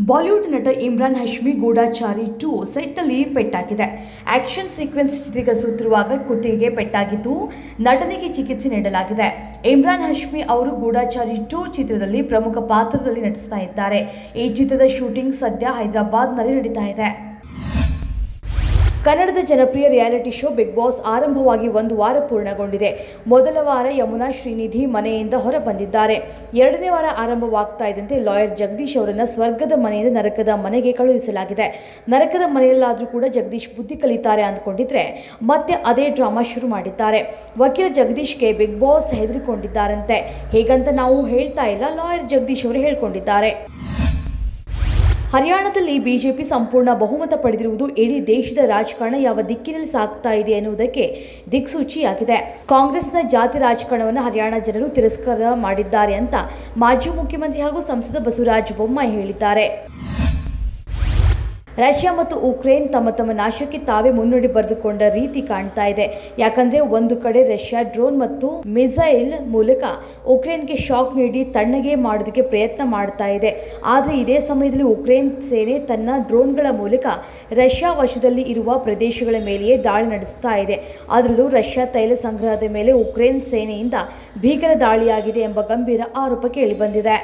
Bollywood ನಟ ಇಮ್ರಾನ್ ಹಶ್ಮಿ ಗೂಢಾಚಾರಿ 2 ಸೆಟ್ನಲ್ಲಿ ಪೆಟ್ಟಾಗಿದೆ. Action sequence ಚಿತ್ರೀಕರಿಸುತ್ತಿರುವಾಗ ಕುತ್ತಿಗೆಗೆ ಪೆಟ್ಟಾಗಿದ್ದು ನಟನಿಗೆ ಚಿಕಿತ್ಸೆ ನೀಡಲಾಗಿದೆ. ಇಮ್ರಾನ್ ಹಶ್ಮಿ ಅವರು ಗೂಢಾಚಾರಿ 2 ಚಿತ್ರದಲ್ಲಿ ಪ್ರಮುಖ ಪಾತ್ರದಲ್ಲಿ ನಟಿಸ್ತಾ ಇದ್ದಾರೆ. ಈ ಚಿತ್ರದ ಶೂಟಿಂಗ್ ಸದ್ಯ ಹೈದರಾಬಾದ್ನಲ್ಲಿ ನಡೀತಾ ಇದೆ. ಕನ್ನಡದ ಜನಪ್ರಿಯ ರಿಯಾಲಿಟಿ ಶೋ ಬಿಗ್ ಬಾಸ್ ಆರಂಭವಾಗಿ 1 ವಾರ ಪೂರ್ಣಗೊಂಡಿದೆ. ಮೊದಲ ವಾರ ಯಮುನಾ ಶ್ರೀನಿಧಿ ಮನೆಯಿಂದ ಹೊರಬಂದಿದ್ದಾರೆ. 2ನೇ ವಾರ ಆರಂಭವಾಗ್ತಾ ಇದ್ದಂತೆ ಲಾಯರ್ ಜಗದೀಶ್ ಅವರನ್ನು ಸ್ವರ್ಗದ ಮನೆಯಿಂದ ನರಕದ ಮನೆಗೆ ಕಳುಹಿಸಲಾಗಿದೆ. ನರಕದ ಮನೆಯಲ್ಲಾದರೂ ಕೂಡ ಜಗದೀಶ್ ಬುದ್ಧಿ ಕಲಿತಾರೆ ಅಂದ್ಕೊಂಡಿದ್ರೆ ಮತ್ತೆ ಅದೇ ಡ್ರಾಮಾ ಶುರು ಮಾಡಿದ್ದಾರೆ. ವಕೀಲ ಜಗದೀಶ್ಗೆ ಬಿಗ್ ಬಾಸ್ ಹೆದರಿಕೊಂಡಿದ್ದಾರಂತೆ. ಹೇಗಂತ ನಾವು ಹೇಳ್ತಾ ಇಲ್ಲ, ಲಾಯರ್ ಜಗದೀಶ್ ಅವರು ಹೇಳ್ಕೊಂಡಿದ್ದಾರೆ. ಹರಿಯಾಣದಲ್ಲಿ ಬಿಜೆಪಿ ಸಂಪೂರ್ಣ ಬಹುಮತ ಪಡೆದಿರುವುದು ಇಡೀ ದೇಶದ ರಾಜಕಾರಣ ಯಾವ ದಿಕ್ಕಿನಲ್ಲಿ ಸಾಗ್ತಾ ಇದೆ ಎನ್ನುವುದಕ್ಕೆ ದಿಕ್ಸೂಚಿಯಾಗಿದೆ. ಕಾಂಗ್ರೆಸ್ನ ಜಾತಿ ರಾಜಕಾರಣವನ್ನು ಹರಿಯಾಣ ಜನರು ತಿರಸ್ಕಾರ ಮಾಡಿದ್ದಾರೆ ಅಂತ ಮಾಜಿ ಮುಖ್ಯಮಂತ್ರಿ ಹಾಗೂ ಸಂಸದ ಬಸವರಾಜ ಬೊಮ್ಮಾಯಿ ಹೇಳಿದ್ದಾರೆ. ರಷ್ಯಾ ಮತ್ತು ಉಕ್ರೇನ್ ತಮ್ಮ ನಾಶಕ್ಕೆ ತಾವೇ ಮುನ್ನುಡಿ ಬರೆದುಕೊಂಡ ರೀತಿ ಕಾಣ್ತಾ ಇದೆ. ಯಾಕಂದ್ರೆ ಒಂದು ಕಡೆ ರಷ್ಯಾ ಡ್ರೋನ್ ಮತ್ತು ಮಿಸೈಲ್ ಮೂಲಕ ಉಕ್ರೇನ್ಗೆ ಶಾಕ್ ನೀಡಿ ತಣ್ಣಗೆ ಮಾಡೋದಕ್ಕೆ ಪ್ರಯತ್ನ ಮಾಡ್ತಾ ಇದೆ. ಆದರೆ ಇದೇ ಸಮಯದಲ್ಲಿ ಉಕ್ರೇನ್ ಸೇನೆ ತನ್ನ ಡ್ರೋನ್ಗಳ ಮೂಲಕ ರಷ್ಯಾ ವಶದಲ್ಲಿ ಇರುವ ಪ್ರದೇಶಗಳ ಮೇಲೆಯೇ ದಾಳಿ ನಡೆಸ್ತಾ ಇದೆ. ಅದರಲ್ಲೂ ರಷ್ಯಾ ತೈಲ ಸಂಗ್ರಹದ ಮೇಲೆ ಉಕ್ರೇನ್ ಸೇನೆಯಿಂದ ಭೀಕರ ದಾಳಿಯಾಗಿದೆ ಎಂಬ ಗಂಭೀರ ಆರೋಪ ಕೇಳಿಬಂದಿದೆ.